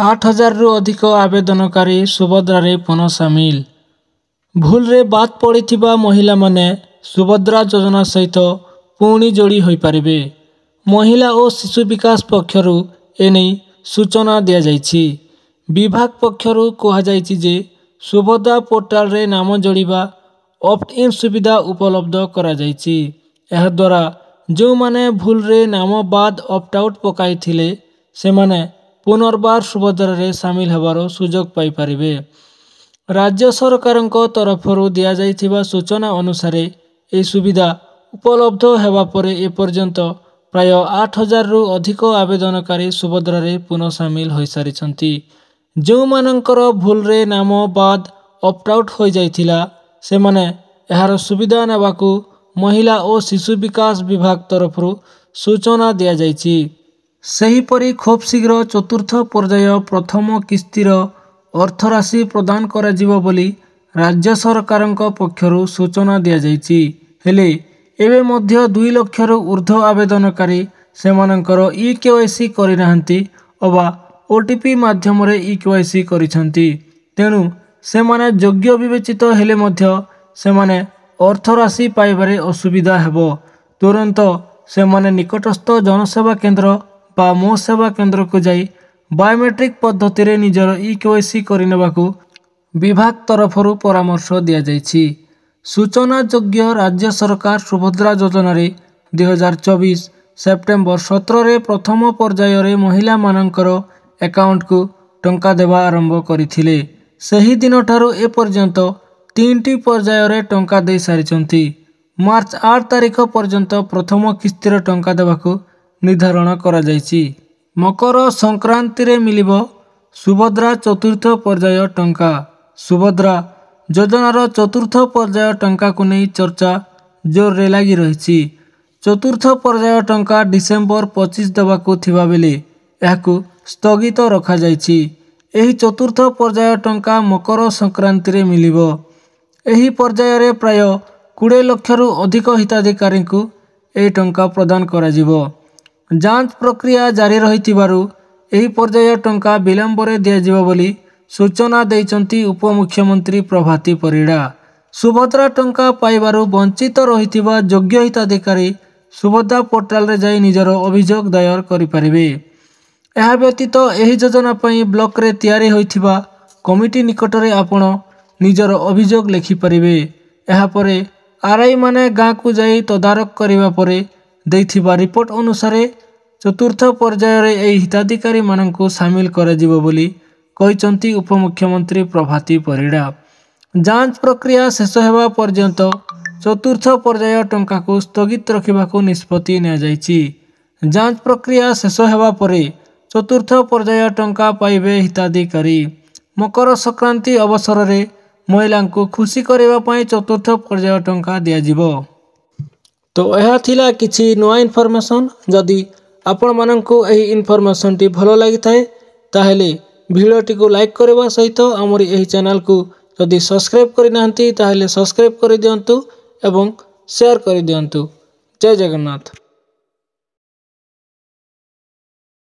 8,000 ରୁ ଅଧିକ ଆବେଦନକାରୀ ସୁଭଦ୍ରାରେ ପୁନଃ ସାମିଲ। ଭୁଲରେ ବାଦ୍ ପଡ଼ିଥିବା ମହିଳାମାନେ ସୁଭଦ୍ରା ଯୋଜନା ସହିତ ପୁଣି ଯୋଡ଼ି ହୋଇପାରିବେ। ମହିଳା ଓ ଶିଶୁ ବିକାଶ ପକ୍ଷରୁ ଏନେଇ ସୂଚନା ଦିଆଯାଇଛି। ବିଭାଗ ପକ୍ଷରୁ କୁହାଯାଇଛି ଯେ ସୁଭଦ୍ରା ପୋର୍ଟାଲରେ ନାମ ଯୋଡ଼ିବା ଅପ୍ଟ ଇନ୍ ସୁବିଧା ଉପଲବ୍ଧ କରାଯାଇଛି। ଏହାଦ୍ୱାରା ଯେଉଁମାନେ ଭୁଲରେ ନାମ ବାଦ୍ ଅପ୍ଟ ଆଉଟ୍ ପକାଇଥିଲେ ସେମାନେ ପୁନର୍ବାର ସୁଭଦ୍ରାରେ ସାମିଲ ହେବାର ସୁଯୋଗ ପାଇପାରିବେ। ରାଜ୍ୟ ସରକାରଙ୍କ ତରଫରୁ ଦିଆଯାଇଥିବା ସୂଚନା ଅନୁସାରେ ଏହି ସୁବିଧା ଉପଲବ୍ଧ ହେବା ପରେ ଏପର୍ଯ୍ୟନ୍ତ ପ୍ରାୟ 8,000 ରୁ ଅଧିକ ଆବେଦନକାରୀ ସୁଭଦ୍ରାରେ ପୁନଃ ସାମିଲ ହୋଇସାରିଛନ୍ତି। ଯେଉଁମାନଙ୍କର ଭୁଲରେ ନାମ ବାଦ୍ ଅପ୍ଟ ଆଉଟ୍ ହୋଇଯାଇଥିଲା ସେମାନେ ଏହାର ସୁବିଧା ନେବାକୁ ମହିଳା ଓ ଶିଶୁ ବିକାଶ ବିଭାଗ ତରଫରୁ ସୂଚନା ଦିଆଯାଇଛି। ସେହିପରି ଖୁବ୍ ଶୀଘ୍ର ଚତୁର୍ଥ ପର୍ଯ୍ୟାୟ ପ୍ରଥମ କିସ୍ତିର ଅର୍ଥରାଶି ପ୍ରଦାନ କରାଯିବ ବୋଲି ରାଜ୍ୟ ସରକାରଙ୍କ ପକ୍ଷରୁ ସୂଚନା ଦିଆଯାଇଛି। ହେଲେ ଏବେ ମଧ୍ୟ 2 ଲକ୍ଷରୁ ଉର୍ଦ୍ଧ୍ୱ ଆବେଦନକାରୀ ସେମାନଙ୍କର ଇକେୱାଇସି କରିନାହାନ୍ତି ଅବା ଓଟିପି ମାଧ୍ୟମରେ ଇକେୱାଇସି କରିଛନ୍ତି। ତେଣୁ ସେମାନେ ଯୋଗ୍ୟ ବିବେଚିତ ହେଲେ ମଧ୍ୟ ସେମାନେ ଅର୍ଥରାଶି ପାଇବାରେ ଅସୁବିଧା ହେବ। ତୁରନ୍ତ ସେମାନେ ନିକଟସ୍ଥ ଜନସେବା କେନ୍ଦ୍ର ବା ମୋ ସେବା କେନ୍ଦ୍ରକୁ ଯାଇ ବାୟୋମେଟ୍ରିକ୍ ପଦ୍ଧତିରେ ନିଜର ଇକେୱାଇସି କରିନେବାକୁ ବିଭାଗ ତରଫରୁ ପରାମର୍ଶ ଦିଆଯାଇଛି। ସୂଚନାଯୋଗ୍ୟ ରାଜ୍ୟ ସରକାର ସୁଭଦ୍ରା ଯୋଜନାରେ 2024 ସେପ୍ଟେମ୍ବର 17ରେ ପ୍ରଥମ ପର୍ଯ୍ୟାୟରେ ମହିଳାମାନଙ୍କର ଆକାଉଣ୍ଟକୁ ଟଙ୍କା ଦେବା ଆରମ୍ଭ କରିଥିଲେ। ସେହି ଦିନଠାରୁ ଏପର୍ଯ୍ୟନ୍ତ 3ଟି ପର୍ଯ୍ୟାୟରେ ଟଙ୍କା ଦେଇସାରିଛନ୍ତି। ମାର୍ଚ୍ଚ 8 ତାରିଖ ପର୍ଯ୍ୟନ୍ତ ପ୍ରଥମ କିସ୍ତିର ଟଙ୍କା ଦେବାକୁ ନିର୍ଦ୍ଧାରଣ କରାଯାଇଛି। ମକର ସଂକ୍ରାନ୍ତିରେ ମିଳିବ ସୁଭଦ୍ରା ଚତୁର୍ଥ ପର୍ଯ୍ୟାୟ ଟଙ୍କା। ସୁଭଦ୍ରା ଯୋଜନାର ଚତୁର୍ଥ ପର୍ଯ୍ୟାୟ ଟଙ୍କାକୁ ନେଇ ଚର୍ଚ୍ଚା ଜୋରରେ ଲାଗି ରହିଛି। ଚତୁର୍ଥ ପର୍ଯ୍ୟାୟ ଟଙ୍କା ଡିସେମ୍ବର 25 ଦେବାକୁ ଥିବାବେଳେ ଏହାକୁ ସ୍ଥଗିତ ରଖାଯାଇଛି। ଏହି ଚତୁର୍ଥ ପର୍ଯ୍ୟାୟ ଟଙ୍କା ମକର ସଂକ୍ରାନ୍ତିରେ ମିଳିବ। ଏହି ପର୍ଯ୍ୟାୟରେ ପ୍ରାୟ 20 ଲକ୍ଷରୁ ଅଧିକ ହିତାଧିକାରୀଙ୍କୁ ଏହି ଟଙ୍କା ପ୍ରଦାନ କରାଯିବ। ଯାଞ୍ଚ ପ୍ରକ୍ରିୟା ଜାରି ରହିଥିବାରୁ ଏହି ପର୍ଯ୍ୟାୟ ଟଙ୍କା ବିଳମ୍ବରେ ଦିଆଯିବ ବୋଲି ସୂଚନା ଦେଇଛନ୍ତି ଉପମୁଖ୍ୟମନ୍ତ୍ରୀ ପ୍ରଭାତୀ ପରିଡ଼ା। ସୁଭଦ୍ରା ଟଙ୍କା ପାଇବାରୁ ବଞ୍ଚିତ ରହିଥିବା ଯୋଗ୍ୟ ହିତାଧିକାରୀ ସୁଭଦ୍ରା ପୋର୍ଟାଲରେ ଯାଇ ନିଜର ଅଭିଯୋଗ ଦାୟର କରିପାରିବେ। ଏହା ବ୍ୟତୀତ ଏହି ଯୋଜନା ପାଇଁ ବ୍ଲକରେ ତିଆରି ହୋଇଥିବା କମିଟି ନିକଟରେ ଆପଣ ନିଜର ଅଭିଯୋଗ ଲେଖିପାରିବେ। ଏହାପରେ ଆର୍ଆଇମାନେ ଗାଁକୁ ଯାଇ ତଦାରଖ କରିବା ପରେ ଦେଇଥିବା ରିପୋର୍ଟ ଅନୁସାରେ ଚତୁର୍ଥ ପର୍ଯ୍ୟାୟରେ ଏହି ହିତାଧିକାରୀମାନଙ୍କୁ ସାମିଲ କରାଯିବ ବୋଲି କହିଛନ୍ତି ଉପମୁଖ୍ୟମନ୍ତ୍ରୀ ପ୍ରଭାତୀ ପରିଡ଼ା। ଯାଞ୍ଚ ପ୍ରକ୍ରିୟା ଶେଷ ହେବା ପର୍ଯ୍ୟନ୍ତ ଚତୁର୍ଥ ପର୍ଯ୍ୟାୟ ଟଙ୍କାକୁ ସ୍ଥଗିତ ରଖିବାକୁ ନିଷ୍ପତ୍ତି ନିଆଯାଇଛି। ଯାଞ୍ଚ ପ୍ରକ୍ରିୟା ଶେଷ ହେବା ପରେ ଚତୁର୍ଥ ପର୍ଯ୍ୟାୟ ଟଙ୍କା ପାଇବେ ହିତାଧିକାରୀ। ମକର ସଂକ୍ରାନ୍ତି ଅବସରରେ ମହିଳାଙ୍କୁ ଖୁସି କରିବା ପାଇଁ ଚତୁର୍ଥ ପର୍ଯ୍ୟାୟ ଟଙ୍କା ଦିଆଯିବ। ତ ଏହା ଥିଲା କିଛି ନୂଆ ଇନଫର୍ମେସନ୍। ଯଦି ଆପଣମାନଙ୍କୁ ଏହି ଇନଫର୍ମେସନ୍ଟି ଭଲ ଲାଗିଥାଏ ତାହେଲେ ଭିଡ଼ିଓଟିକୁ ଲାଇକ୍ କରିବା ସହିତ ଆମର ଏହି ଚ୍ୟାନେଲକୁ ଯଦି ସବସ୍କ୍ରାଇବ୍ କରିନାହାନ୍ତି ତାହେଲେ ସବସ୍କ୍ରାଇବ୍ କରିଦିଅନ୍ତୁ ଏବଂ ସେୟାର କରିଦିଅନ୍ତୁ। ଜୟ ଜଗନ୍ନାଥ।